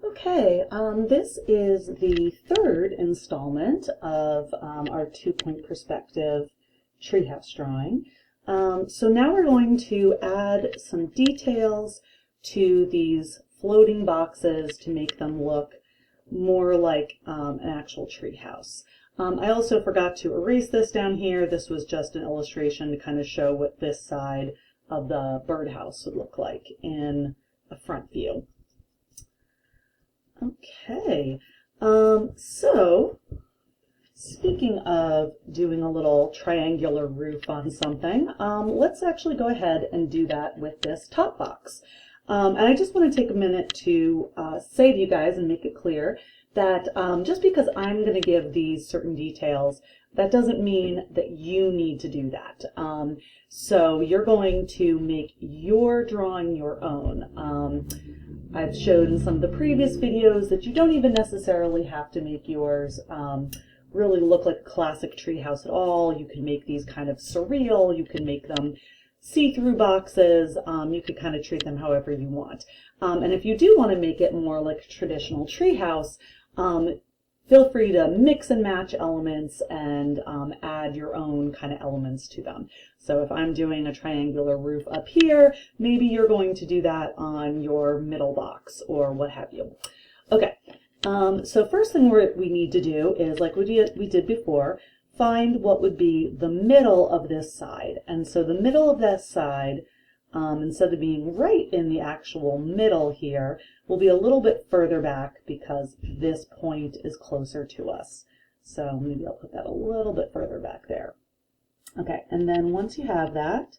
Okay, this is the third installment of our two-point perspective treehouse drawing. So now we're going to add some details to these floating boxes to make them look more like an actual treehouse. I also forgot to erase this down here. This was just an illustration to kind of show what this side of the birdhouse would look like in a front view. Okay, so speaking of doing a little triangular roof on something, let's actually go ahead and do that with this top box. And I just want to take a minute to say to you guys and make it clear that just because I'm going to give these certain details, that doesn't mean that you need to do that. So you're going to make your drawing your own. I've showed in some of the previous videos that you don't even necessarily have to make yours really look like a classic treehouse at all. You can make these kind of surreal, you can make them see-through boxes, you could kind of treat them however you want. And if you do want to make it more like a traditional treehouse, feel free to mix and match elements and add your own kind of elements to them. So if I'm doing a triangular roof up here, maybe you're going to do that on your middle box or what have you. Okay, so first thing we need to do is, like we did before, find what would be the middle of this side. And so the middle of that side, instead of being right in the actual middle here, will be a little bit further back because this point is closer to us. So maybe I'll put that a little bit further back there. Okay, and then once you have that,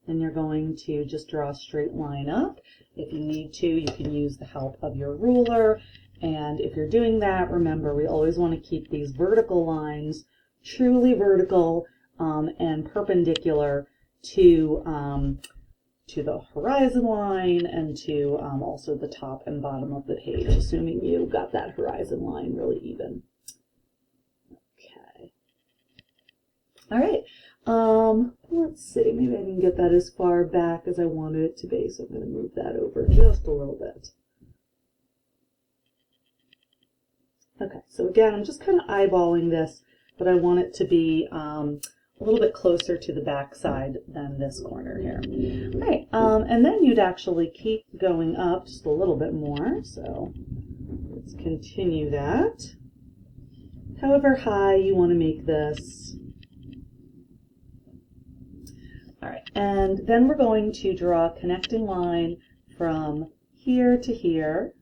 then you're going to just draw a straight line up. If you need to, you can use the help of your ruler. And if you're doing that, remember, we always want to keep these vertical lines truly vertical and perpendicular to the horizon line and to also the top and bottom of the page, assuming you got that horizon line really even. Okay. All right. Let's see, maybe I can get that as far back as I wanted it to be, so I'm going to move that over just a little bit. Okay, so again, I'm just kind of eyeballing this, but I want it to be a little bit closer to the back side than this corner here. All right, and then you'd actually keep going up just a little bit more, so let's continue that. However high you want to make this. All right, and then we're going to draw a connecting line from here to here,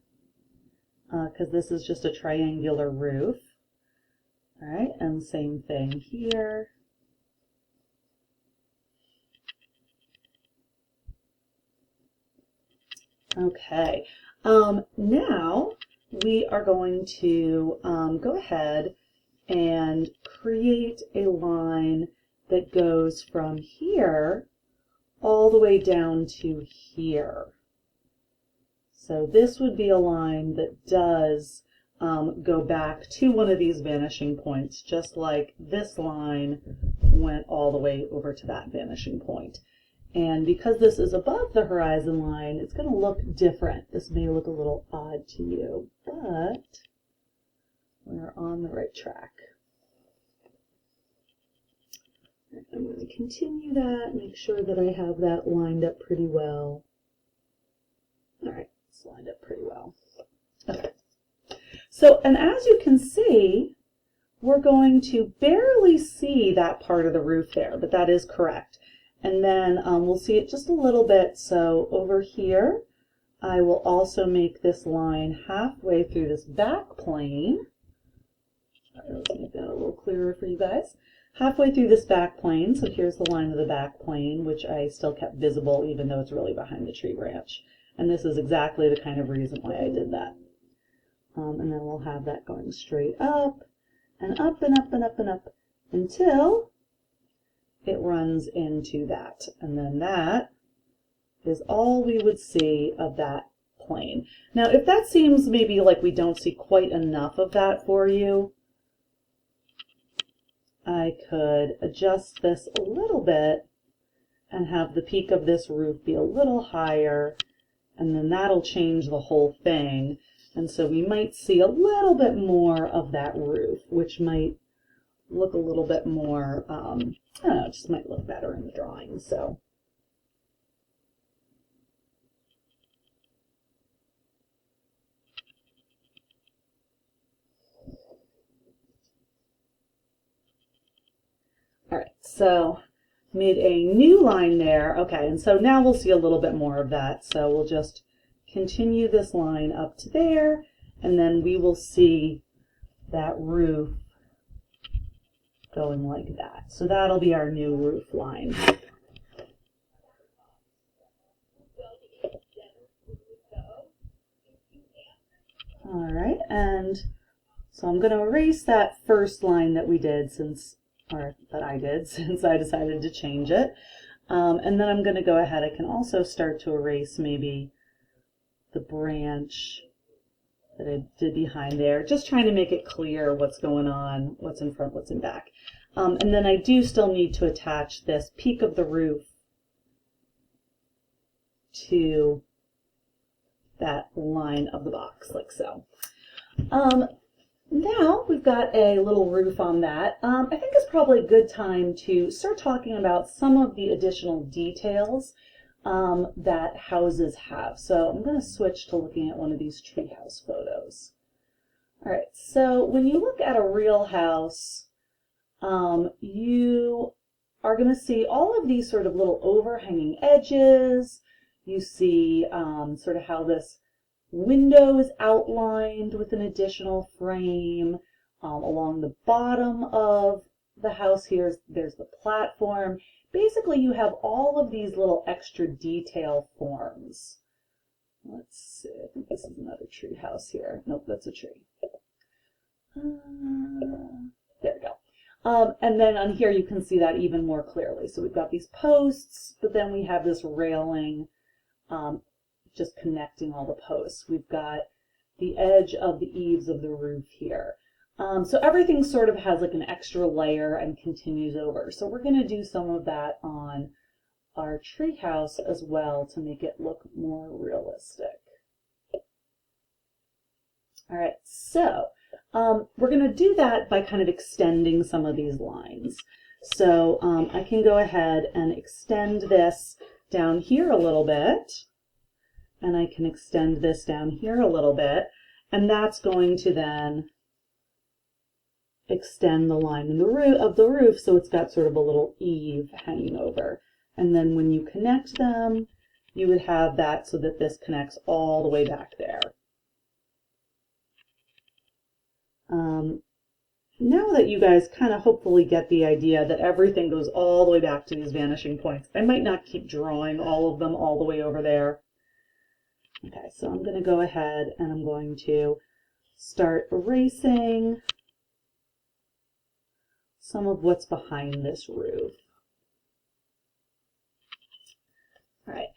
because this is just a triangular roof. All right, and same thing here. Okay, now we are going to go ahead and create a line that goes from here all the way down to here. So this would be a line that does go back to one of these vanishing points, just like this line went all the way over to that vanishing point. And because this is above the horizon line, it's going to look different. This may look a little odd to you, but we're on the right track. I'm going to continue that, make sure that I have that lined up pretty well. All right, it's lined up pretty well. Okay. So, and as you can see, we're going to barely see that part of the roof there, but that is correct. And then we'll see it just a little bit. So over here, I will also make this line halfway through this back plane. All right, let's make that a little clearer for you guys. Halfway through this back plane, so here's the line of the back plane, which I still kept visible even though it's really behind the tree branch. And this is exactly the kind of reason why I did that. And then we'll have that going straight up and up and up and up and up until it runs into that. And then that is all we would see of that plane. Now, if that seems maybe like we don't see quite enough of that for you, I could adjust this a little bit and have the peak of this roof be a little higher, and then that'll change the whole thing. And so we might see a little bit more of that roof, which might look a little bit more, I don't know, it just might look better in the drawing. So. All right, so made a new line there. Okay, and so now we'll see a little bit more of that. So we'll just continue this line up to there, and then we will see that roof going like that. So that'll be our new roof line. All right, and so I'm going to erase that first line that we did that I did since I decided to change it. And then I'm going to go ahead. I can also start to erase maybe the branch that I did behind there, just trying to make it clear what's going on, what's in front, what's in back. And then I do still need to attach this peak of the roof to that line of the box, like so. Now we've got a little roof on that. I think it's probably a good time to start talking about some of the additional details that houses have. So I'm going to switch to looking at one of these treehouse photos. All right, so when you look at a real house, you are going to see all of these sort of little overhanging edges. You see sort of how this window is outlined with an additional frame. Along the bottom of the house here, there's the platform. Basically, you have all of these little extra detail forms. Let's see, I think this is another tree house here. Nope, that's a tree. There we go. And then on here you can see that even more clearly. So we've got these posts, but then we have this railing just connecting all the posts. We've got the edge of the eaves of the roof here. So everything sort of has like an extra layer and continues over. So we're going to do some of that on our tree house as well to make it look more realistic. All right, so we're going to do that by kind of extending some of these lines. So I can go ahead and extend this down here a little bit. And I can extend this down here a little bit, and that's going to then extend the line in the roof of the roof, so it's got sort of a little eave hanging over. And then when you connect them, you would have that so that this connects all the way back there. Now that you guys kind of hopefully get the idea that everything goes all the way back to these vanishing points, I might not keep drawing all of them all the way over there. Okay, so I'm going to go ahead and I'm going to start erasing some of what's behind this roof. All right,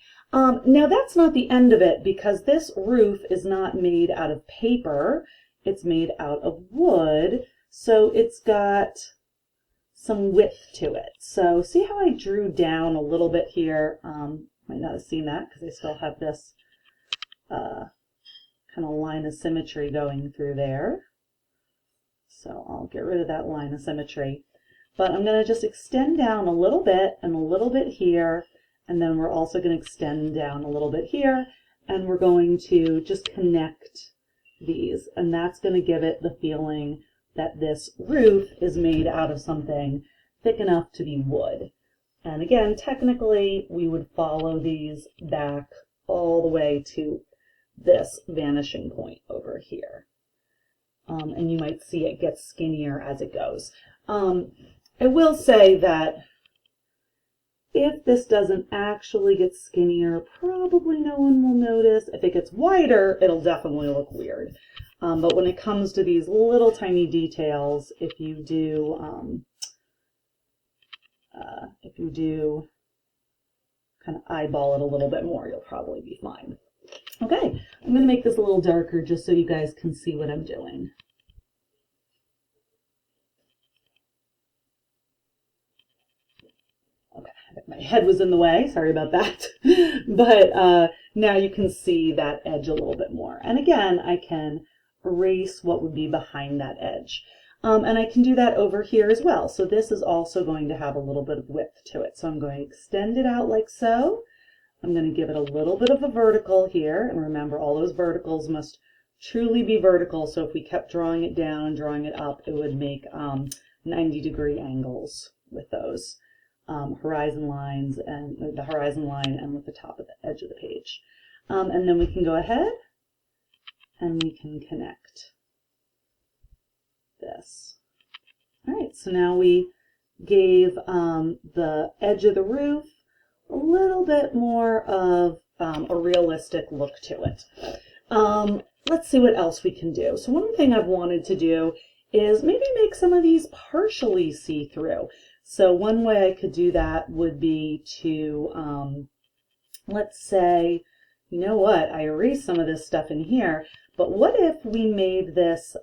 now that's not the end of it, because this roof is not made out of paper, it's made out of wood, so it's got some width to it. So see how I drew down a little bit here? Might not have seen that because I still have this kind of line of symmetry going through there. So I'll get rid of that line of symmetry. But I'm going to just extend down a little bit and a little bit here, and then we're also going to extend down a little bit here, and we're going to just connect these, and that's going to give it the feeling that this roof is made out of something thick enough to be wood. And again, technically, we would follow these back all the way to this vanishing point over here. And you might see it gets skinnier as it goes. I will say that if this doesn't actually get skinnier, probably no one will notice. If it gets wider, it'll definitely look weird. But when it comes to these little tiny details, if you do kind of eyeball it a little bit more, you'll probably be fine. Okay, I'm going to make this a little darker just so you guys can see what I'm doing. Okay, my head was in the way, sorry about that. But now you can see that edge a little bit more. And again, I can erase what would be behind that edge. And I can do that over here as well. So this is also going to have a little bit of width to it. So I'm going to extend it out like so. I'm going to give it a little bit of a vertical here. And remember, all those verticals must truly be vertical. So if we kept drawing it down and drawing it up, it would make 90-degree angles with those horizon lines and the horizon line and with the top of the edge of the page. And then we can go ahead and we can connect this. All right, so now we gave the edge of the roof a little bit more of a realistic look to it. Let's see what else we can do. So one thing I've wanted to do is maybe make some of these partially see-through. So one way I could do that would be to, let's say, you know what, I erased some of this stuff in here, but what if we made this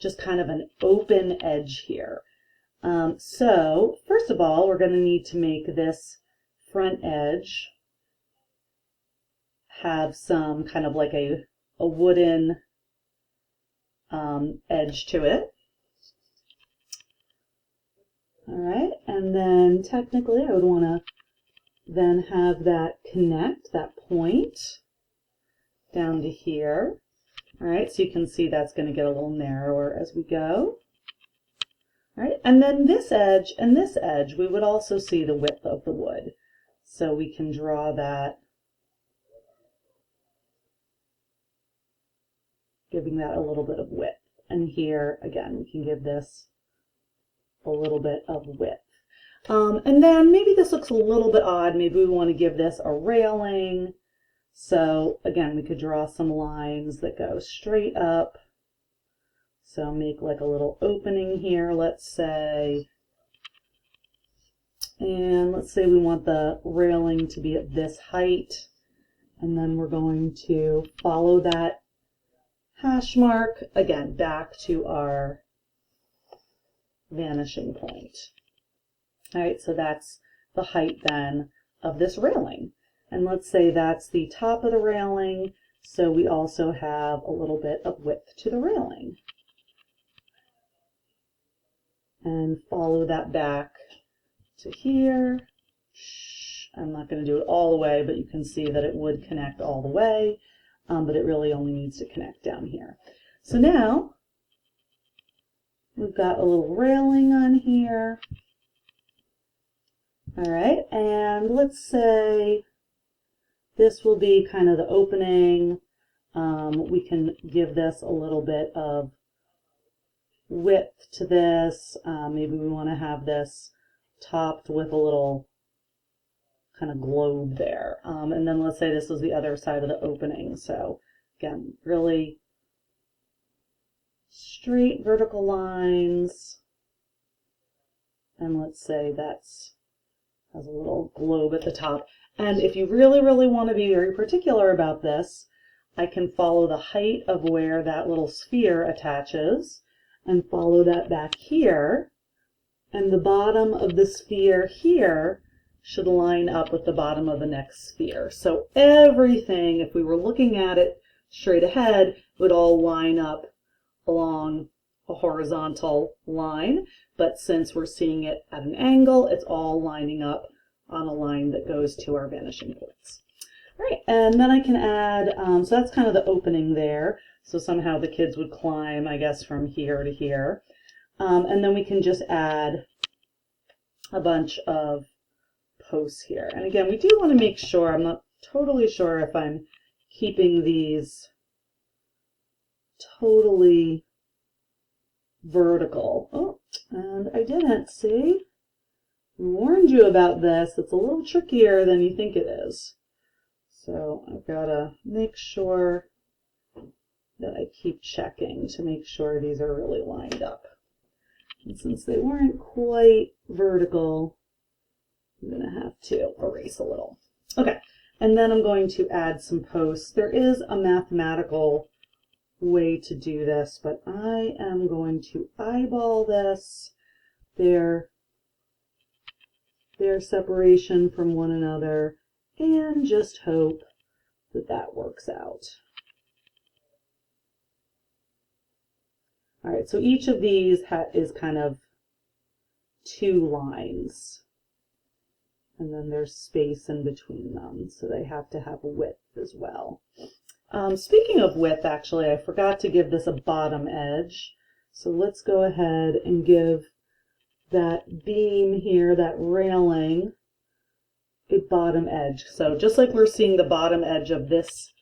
just kind of an open edge here? So first of all, we're going to need to make this front edge have some kind of like a wooden edge to it. All right, and then technically I would want to then have that connect, that point down to here. All right, so you can see that's going to get a little narrower as we go. All right, and then this edge and this edge, we would also see the width of the wood. So we can draw that, giving that a little bit of width. And here, again, we can give this a little bit of width. And then maybe this looks a little bit odd. Maybe we want to give this a railing. So again, we could draw some lines that go straight up. So make like a little opening here, let's say. And let's say we want the railing to be at this height. And then we're going to follow that hash mark, again, back to our vanishing point. All right, so that's the height then of this railing. And let's say that's the top of the railing, so we also have a little bit of width to the railing. And follow that back to here. I'm not going to do it all the way, but you can see that it would connect all the way, but it really only needs to connect down here. So now we've got a little railing on here. All right, and let's say this will be kind of the opening. We can give this a little bit of width to this. Maybe we want to have this topped with a little kind of globe there. And then let's say this is the other side of the opening. So again, really straight vertical lines. And let's say that's has a little globe at the top. And if you really, really want to be very particular about this, I can follow the height of where that little sphere attaches and follow that back here. And the bottom of the sphere here should line up with the bottom of the next sphere. So everything, if we were looking at it straight ahead, would all line up along a horizontal line. But since we're seeing it at an angle, it's all lining up on a line that goes to our vanishing points. All right, and then I can add, so that's kind of the opening there. So somehow the kids would climb, I guess, from here to here. And then we can just add a bunch of posts here. And again, we do want to make sure, I'm not totally sure if I'm keeping these totally vertical. Oh, and I didn't, see? I warned you about this. It's a little trickier than you think it is. So I've got to make sure that I keep checking to make sure these are really lined up. And since they weren't quite vertical, I'm going to have to erase a little. Okay, and then I'm going to add some posts. There is a mathematical way to do this, but I am going to eyeball this. There their separation from one another and just hope that that works out. All right, so each of these is kind of 2 lines, and then there's space in between them, so they have to have width as well. Speaking of width, actually, I forgot to give this a bottom edge, so let's go ahead and give that beam here, that railing, a bottom edge. So just like we're seeing the bottom edge of this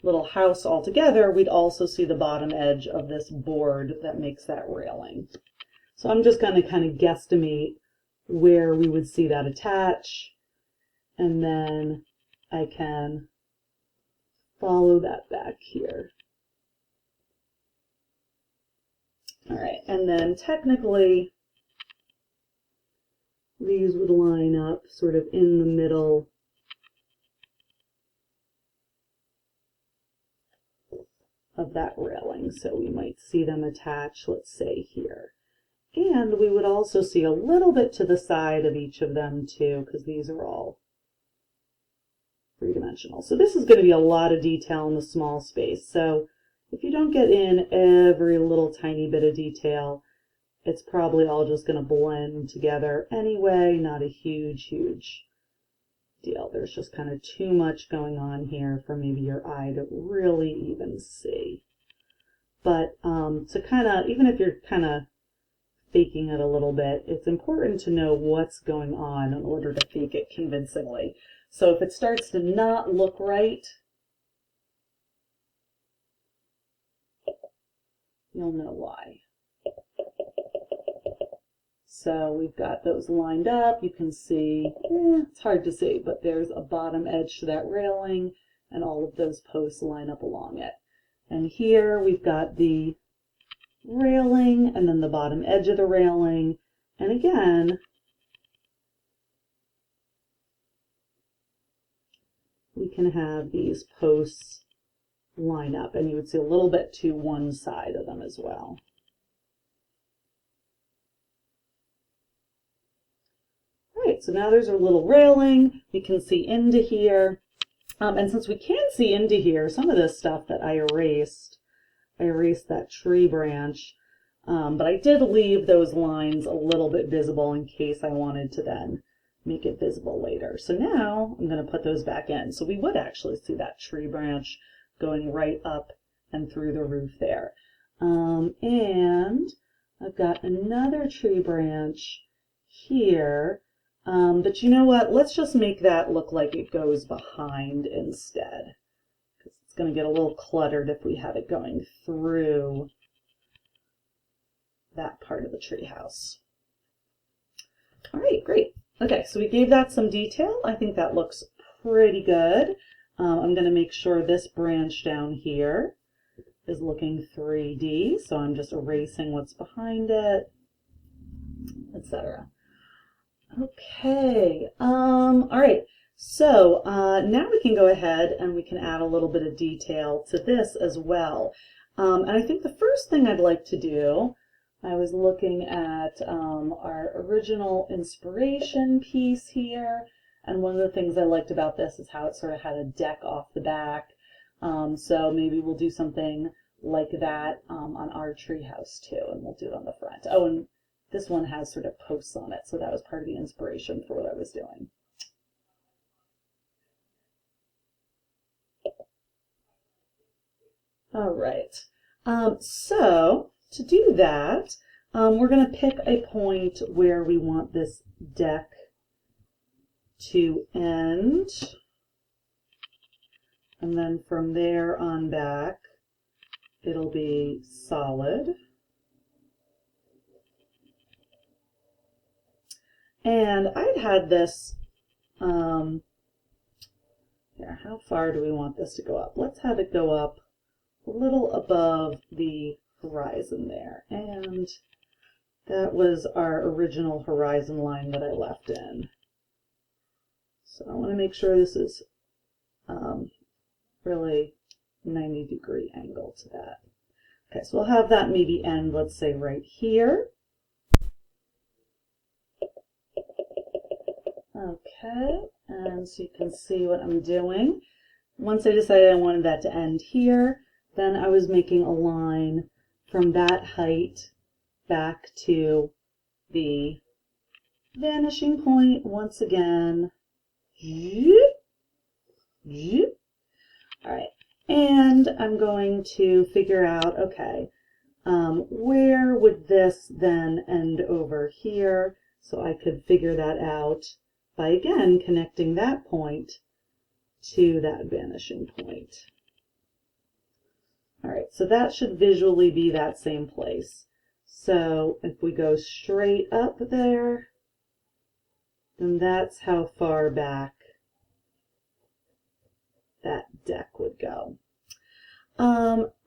little house all together, we'd also see the bottom edge of this board that makes that railing. So I'm just going to kind of guesstimate where we would see that attach, and then I can follow that back here. All right, and then technically these would line up sort of in the middle of that railing, so we might see them attach, let's say, here. And we would also see a little bit to the side of each of them too, because these are all 3-dimensional. So this is going to be a lot of detail in the small space. So if you don't get in every little tiny bit of detail, it's probably all just going to blend together anyway, not a huge deal. There's just kind of too much going on here for maybe your eye to really even see. But to kind of, even if you're kind of faking it a little bit, it's important to know what's going on in order to fake it convincingly. So if it starts to not look right, you'll know why. So we've got those lined up. You can see, it's hard to see, but there's a bottom edge to that railing, and all of those posts line up along it. And here we've got the railing, and then the bottom edge of the railing. And again, we can have these posts line up, and you would see a little bit to one side of them as well. So now there's our little railing. We can see into here. And since we can see into here, some of this stuff that I erased that tree branch, but I did leave those lines a little bit visible in case I wanted to then make it visible later. So now I'm going to put those back in. So we would actually see that tree branch going right up and through the roof there. And I've got another tree branch here. But you know what? Let's just make that look like it goes behind instead, because it's going to get a little cluttered if we have it going through that part of the treehouse. All right, great. Okay, so we gave that some detail. I think that looks pretty good. I'm going to make sure this branch down here is looking 3D, so I'm just erasing what's behind it, etc. Okay, all right, so now we can go ahead and we can add a little bit of detail to this as well. And I think the first thing I'd like to do, I was looking at our original inspiration piece here, and one of the things I liked about this is how it sort of had a deck off the back. So maybe we'll do something like that on our treehouse too, and we'll do it on the front. Oh, and this one has sort of posts on it, so that was part of the inspiration for what I was doing. All right, so to do that, we're going to pick a point where we want this deck to end, and then from there on back, it'll be solid. And I'd had this, here, how far do we want this to go up? Let's have it go up a little above the horizon there. And that was our original horizon line that I left in. So I want to make sure this is really 90-degree angle to that. Okay, so we'll have that maybe end, let's say, right here. Okay, and so you can see what I'm doing. Once I decided I wanted that to end here, then I was making a line from that height back to the vanishing point once again. All right, and I'm going to figure out, okay, where would this then end over here? So I could figure that out by, again, connecting that point to that vanishing point. All right, so that should visually be that same place. So if we go straight up there, then that's how far back that deck would go.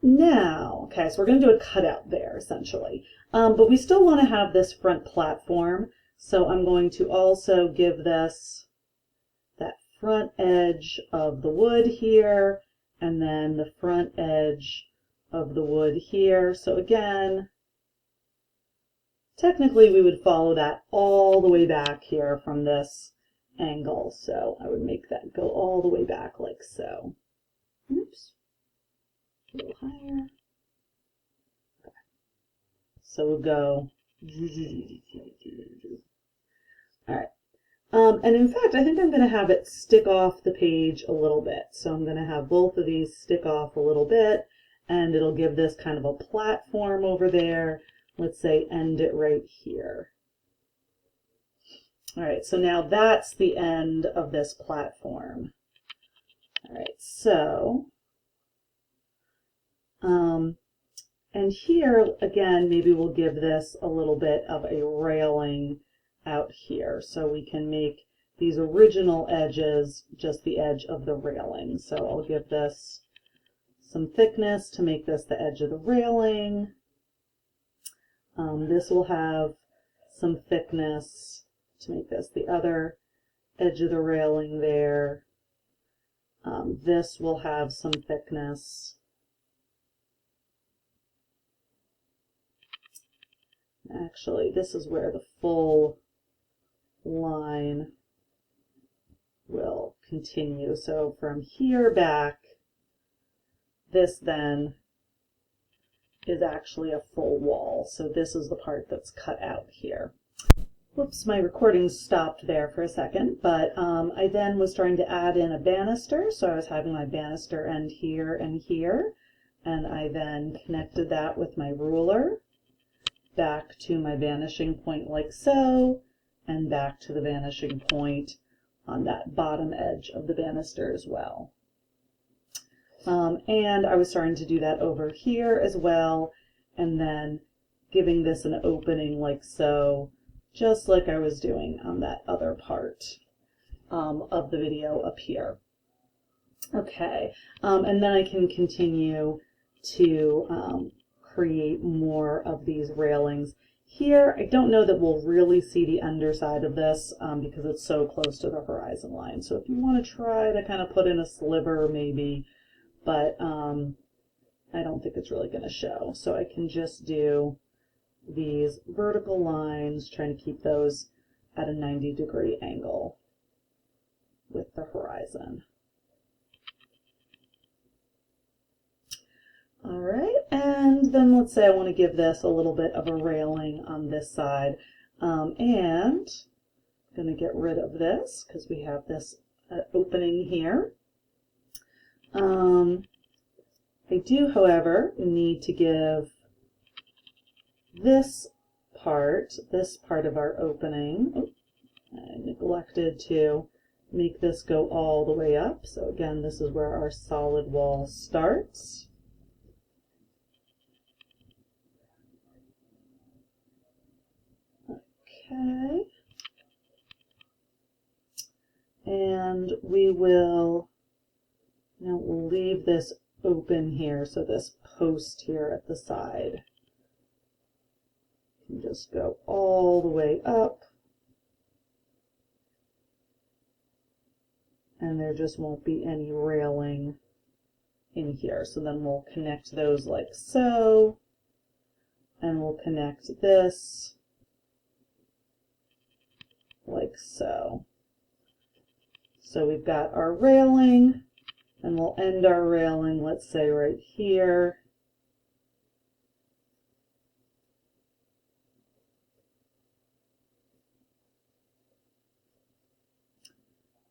Now, okay, so we're going to do a cutout there, essentially. But we still want to have this front platform, so I'm going to also give this that front edge of the wood here, and then the front edge of the wood here. So again, technically we would follow that all the way back here from this angle. So I would make that go all the way back like so. Oops. A little higher. Okay. So we'll go. All right. And in fact, I think I'm going to have it stick off the page a little bit. So I'm going to have both of these stick off a little bit, and it'll give this kind of a platform over there. Let's say end it right here. All right, so now that's the end of this platform. All right, so, and here, again, maybe we'll give this a little bit of a railing out here, so we can make these original edges just the edge of the railing. So I'll give this some thickness to make this the edge of the railing. This will have some thickness to make this the other edge of the railing there. This will have some thickness. Actually, this is where the full line will continue. So from here back, this then is actually a full wall. So this is the part that's cut out here. Whoops, my recording stopped there for a second, but I then was trying to add in a banister. So I was having my banister end here and here, and I then connected that with my ruler back to my vanishing point like so, and back to the vanishing point on that bottom edge of the banister as well. And I was starting to do that over here as well, and then giving this an opening like so, just like I was doing on that other part of the video up here. Okay, and then I can continue to create more of these railings. Here, I don't know that we'll really see the underside of this because it's so close to the horizon line. So if you want to try to kind of put in a sliver maybe, but I don't think it's really going to show. So I can just do these vertical lines, trying to keep those at a 90-degree angle with the horizon. All right, and then let's say I want to give this a little bit of a railing on this side, and I'm going to get rid of this because we have this opening here. I do, however, need to give this part of our opening, I neglected to make this go all the way up. So again, this is where our solid wall starts. Okay. And we will, now we'll leave this open here, so this post here at the side can just go all the way up, and there just won't be any railing in here. So then we'll connect those like so, and we'll connect this like so. So we've got our railing, and we'll end our railing, let's say right here.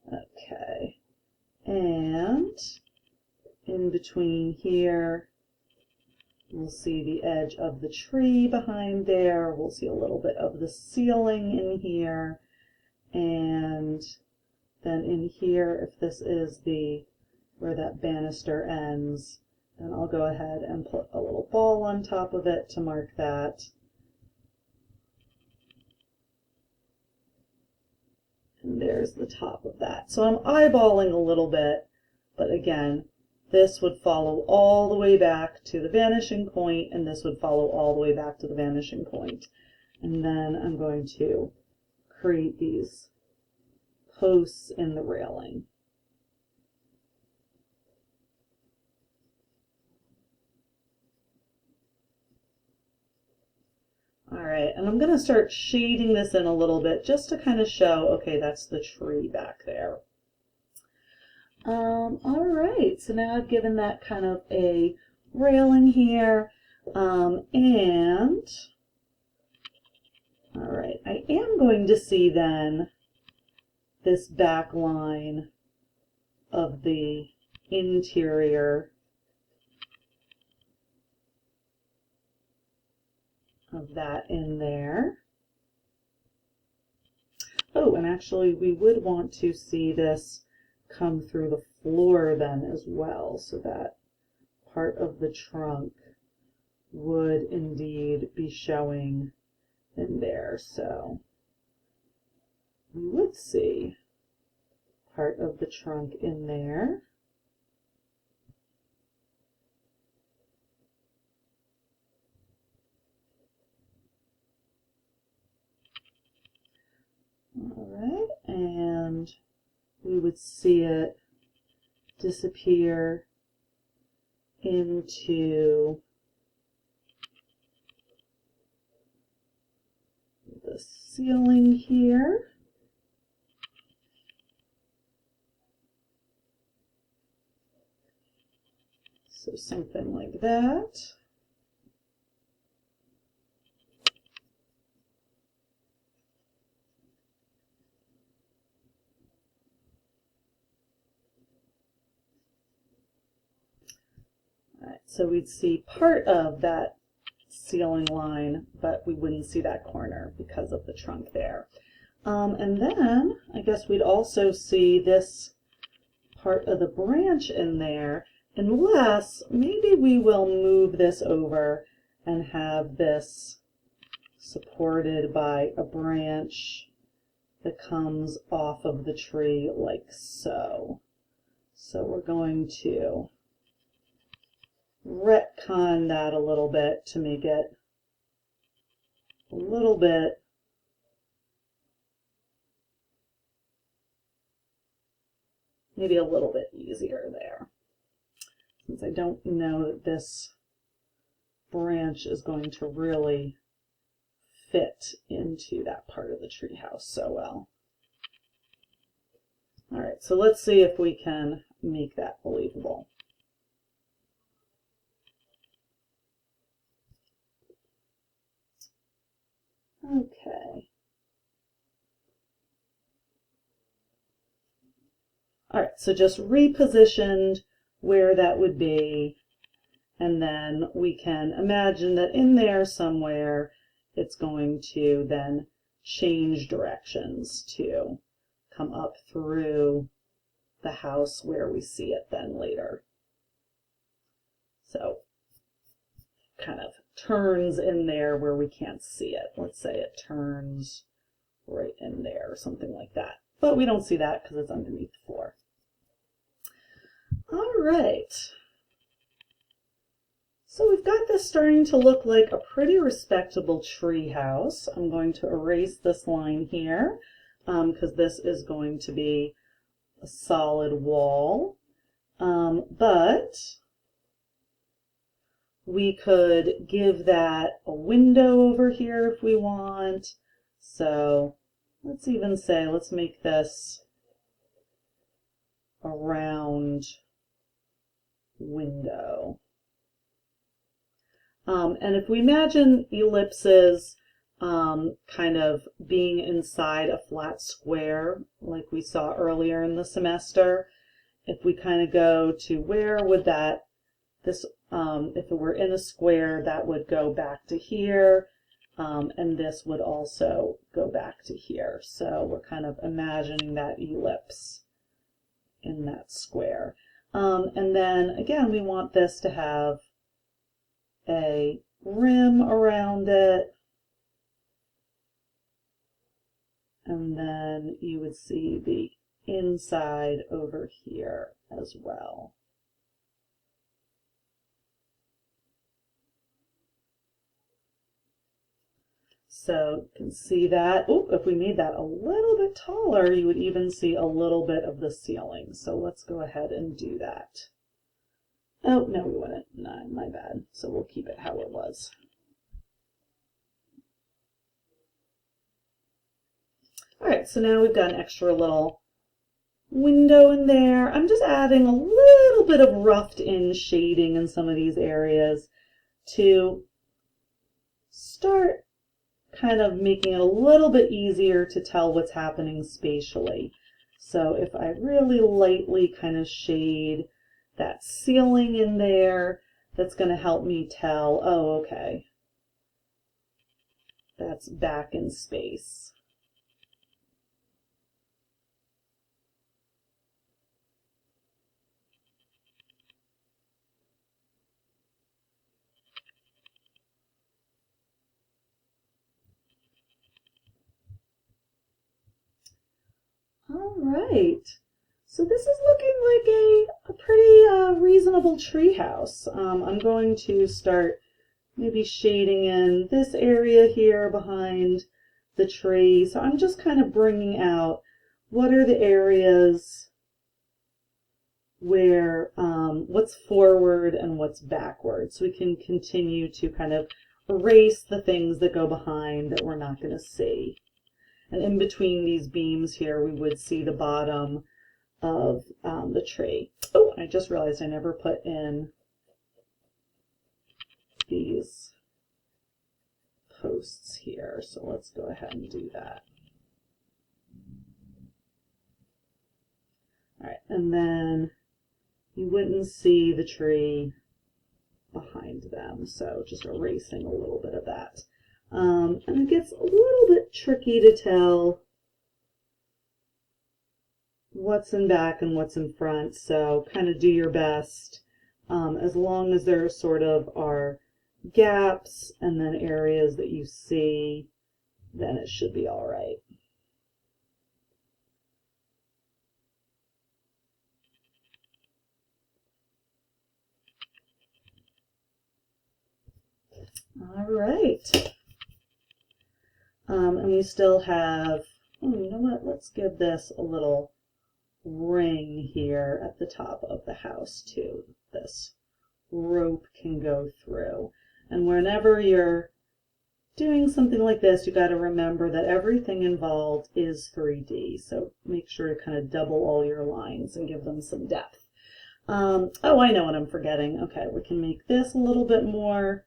Okay, and in between here, we'll see the edge of the tree behind there. We'll see a little bit of the ceiling in here. And then in here, if this is where that banister ends, then I'll go ahead and put a little ball on top of it to mark that. And there's the top of that. So I'm eyeballing a little bit, but again, this would follow all the way back to the vanishing point, and this would follow all the way back to the vanishing point. And then I'm going to create these posts in the railing. All right, and I'm going to start shading this in a little bit just to kind of show, okay, that's the tree back there. All right, so now I've given that kind of a railing here, and all right, I am going to see then this back line of the interior of that in there. Oh, and actually we would want to see this come through the floor then as well, so that part of the trunk would indeed be showing in there. So we would see part of the trunk in there. All right, and we would see it disappear into the ceiling here. So something like that. All right, so we'd see part of that ceiling line, but we wouldn't see that corner because of the trunk there. And then I guess we'd also see this part of the branch in there, unless maybe we will move this over and have this supported by a branch that comes off of the tree like so. So we're going to retcon that a little bit to make it a little bit maybe a little bit easier there, since I don't know that this branch is going to really fit into that part of the treehouse so well. All right, so let's see if we can make that believable. Okay. All right, so just repositioned where that would be, and then we can imagine that in there somewhere it's going to then change directions to come up through the house where we see it then later. So kind of turns in there where we can't see it. Let's say it turns right in there or something like that. But we don't see that because it's underneath the floor. All right. So we've got this starting to look like a pretty respectable tree house. I'm going to erase this line here because this is going to be a solid wall. But we could give that a window over here if we want. So let's even say, let's make this a round window. And if we imagine ellipses kind of being inside a flat square like we saw earlier in the semester, if we kind of go to where would that, if it were in a square, that would go back to here, and this would also go back to here. So we're kind of imagining that ellipse in that square. And then again, we want this to have a rim around it, and then you would see the inside over here as well. So you can see that. Oh, if we made that a little bit taller, you would even see a little bit of the ceiling. So let's go ahead and do that. Oh, no, we wouldn't. No, my bad. So we'll keep it how it was. All right, so now we've got an extra little window in there. I'm just adding a little bit of roughed in shading in some of these areas to start kind of making it a little bit easier to tell what's happening spatially. So if I really lightly kind of shade that ceiling in there, that's going to help me tell, oh, okay, that's back in space. All right, so this is looking like a pretty reasonable treehouse. I'm going to start maybe shading in this area here behind the tree. So I'm just kind of bringing out what are the areas where what's forward and what's backward, so we can continue to kind of erase the things that go behind that we're not going to see. And in between these beams here, we would see the bottom of the tree. Oh, I just realized I never put in these posts here, so let's go ahead and do that. All right, and then you wouldn't see the tree behind them, so just erasing a little bit of that. And it gets a little bit tricky to tell what's in back and what's in front, so kind of do your best. As long as there sort of are gaps and then areas that you see, then it should be all right. All right. And we still have, oh, you know what? Let's give this a little ring here at the top of the house too. This rope can go through. And whenever you're doing something like this, you got to remember that everything involved is 3D. So make sure to kind of double all your lines and give them some depth. Oh, I know what I'm forgetting. Okay, we can make this a little bit more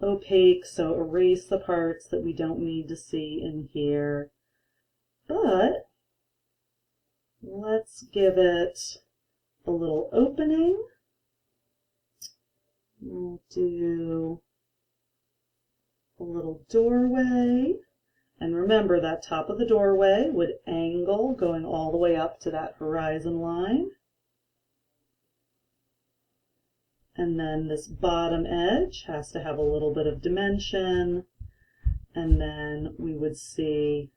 opaque, so erase the parts that we don't need to see in here. But let's give it a little opening. We'll do a little doorway. And remember, that top of the doorway would angle going all the way up to that horizon line. And then this bottom edge has to have a little bit of dimension. And then we would see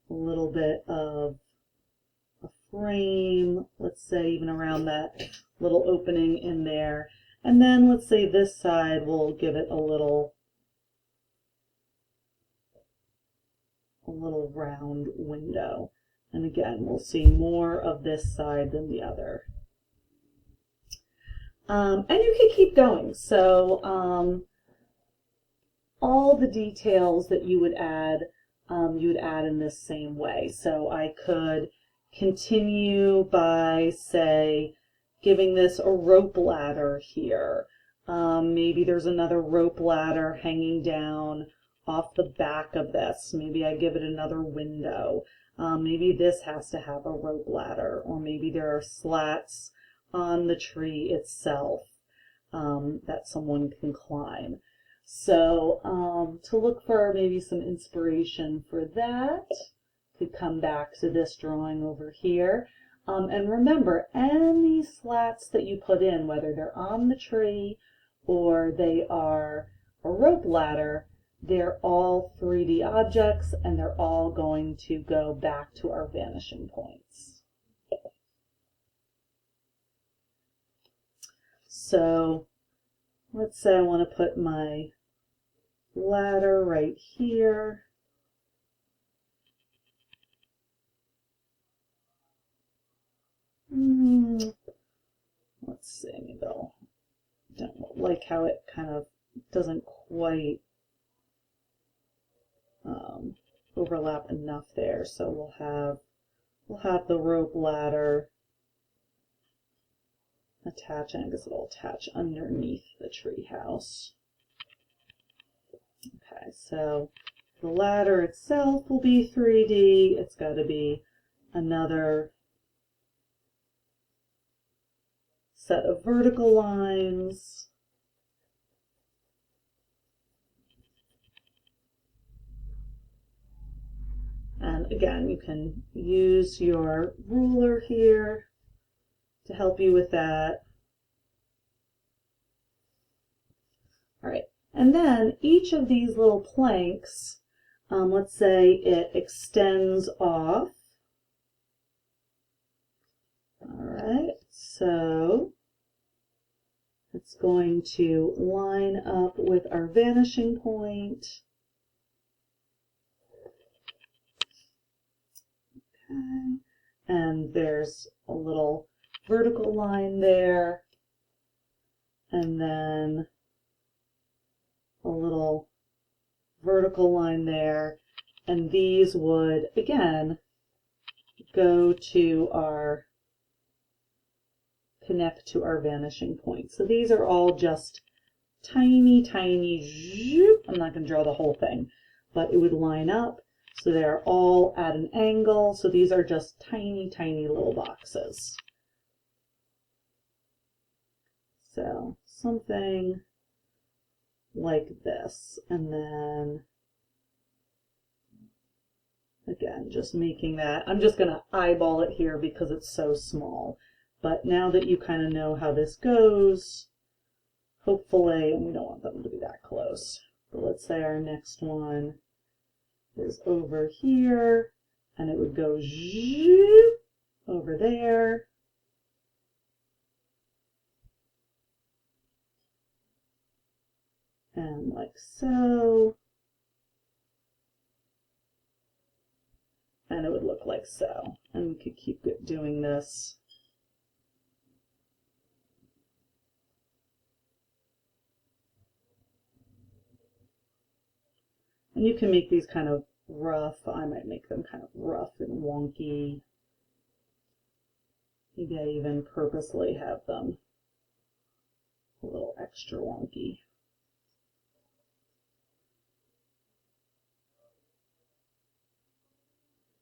a little bit of a frame, let's say even around that little opening in there. And then let's say this side, we'll give it a little round window. And again, we'll see more of this side than the other. And you can keep going. So all the details that you would add in this same way. So I could continue by, say, giving this a rope ladder here. Maybe there's another rope ladder hanging down off the back of this. Maybe I give it another window. Maybe this has to have a rope ladder, or maybe there are slats on the tree itself that someone can climb. So to look for maybe some inspiration for that, could come back to this drawing over here. And remember, any slats that you put in, whether they're on the tree or they are a rope ladder, they're all 3D objects and they're all going to go back to our vanishing points. So let's say I want to put my ladder right here. Let's see, maybe I don't like how it kind of doesn't quite overlap enough there. So we'll have the rope ladder attach, and I guess it'll attach underneath the tree house. Okay, so the ladder itself will be 3D. It's got to be another set of vertical lines. And again, you can use your ruler here to help you with that. All right, and then each of these little planks, let's say it extends off. All right, so it's going to line up with our vanishing point. Okay, and there's a little vertical line there, and then a little vertical line there, and these would again go to our connect to our vanishing point. So these are all just tiny, I'm not going to draw the whole thing, but it would line up. So they're all at an angle. So these are just tiny little boxes. So something like this. And then again, just making that, I'm just going to eyeball it here because it's so small. But now that you kind of know how this goes, hopefully, and we don't want them to be that close, but let's say our next one is over here, and it would go over there. And like so. And it would look like so. And we could keep doing this. And you can make these kind of rough. I might make them kind of rough and wonky. Maybe I even purposely have them a little extra wonky.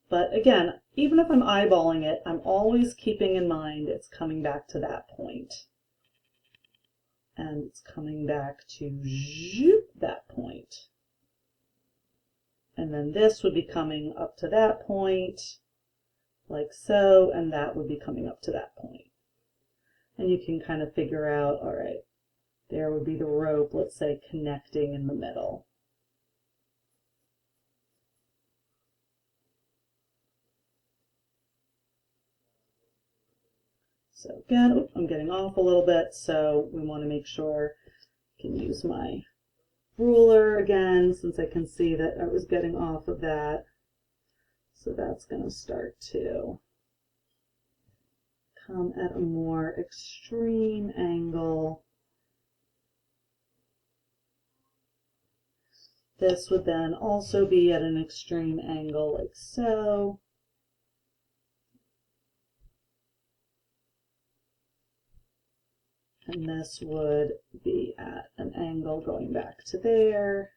But again, even if I'm eyeballing it, I'm always keeping in mind it's coming back to that point. And it's coming back to that point. And then this would be coming up to that point, like so, and that would be coming up to that point. And you can kind of figure out, all right, there would be the rope, let's say, connecting in the middle. So again, I'm getting off a little bit, so we want to make sure I can use my ruler again, since I can see that I was getting off of that. So that's going to start to come at a more extreme angle. This would then also be at an extreme angle, like so. and this would be at an angle going back to there,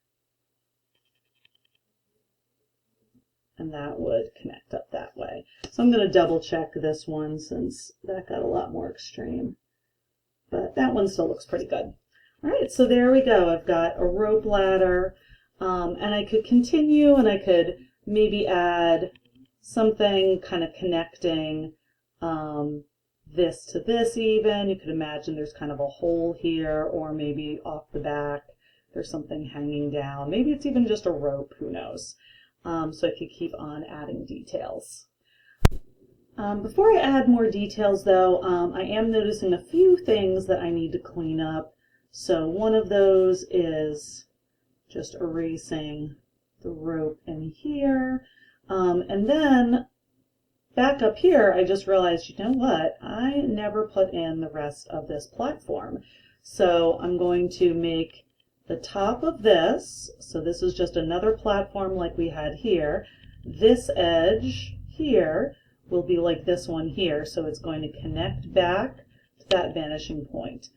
and that would connect up that way. So I'm going to double check this one since that got a lot more extreme, but that one still looks pretty good. All right, so there we go. I've got a rope ladder, and I could continue, and I could maybe add something kind of connecting this to this even. You could imagine there's kind of a hole here, or maybe off the back there's something hanging down. Maybe it's even just a rope, who knows. So I could keep on adding details. Before I add more details though, I am noticing a few things that I need to clean up. So one of those is just erasing the rope in here. And then back up here, I just realized, you know what? I never put in the rest of this platform. So I'm going to make the top of this, so this is just another platform like we had here. This edge here will be like this one here, so it's going to connect back to that vanishing point,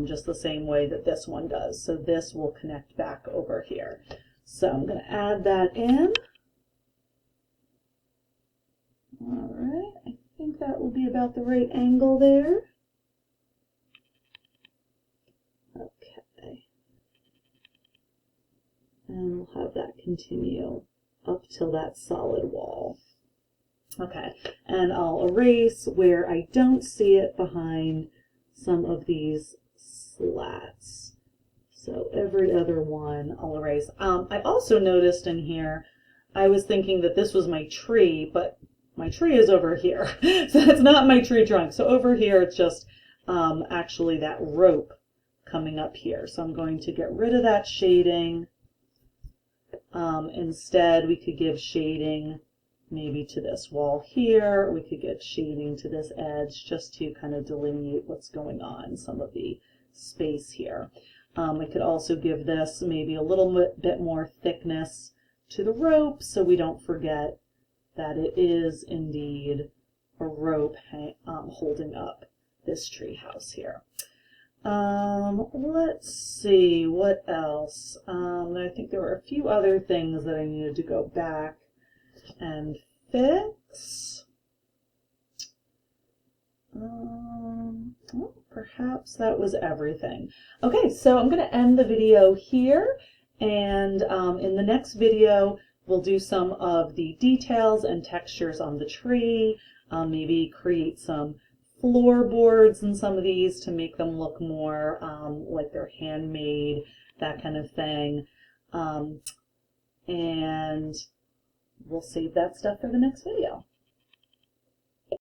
just the same way that this one does. So this will connect back over here. So I'm going to add that in. All right, I think that will be about the right angle there. Okay. And we'll have that continue up till that solid wall. Okay, and I'll erase where I don't see it behind some of these slats. So every other one I'll erase. I also noticed in here, I was thinking that this was my tree, but my tree is over here. So it's not my tree trunk. So over here, it's just actually that rope coming up here. So I'm going to get rid of that shading. Instead, we could give shading maybe to this wall here. We could give shading to this edge just to kind of delineate what's going on, some of the space here. We could also give this maybe a little bit more thickness to the rope so we don't forget that it is indeed a rope holding up this tree house here. Let's see, what else? I think there were a few other things that I needed to go back and fix. Well, perhaps that was everything. Okay, so I'm going to end the video here, and in the next video we'll do some of the details and textures on the tree, maybe create some floorboards in some of these to make them look more like they're handmade, that kind of thing. And we'll save that stuff for the next video.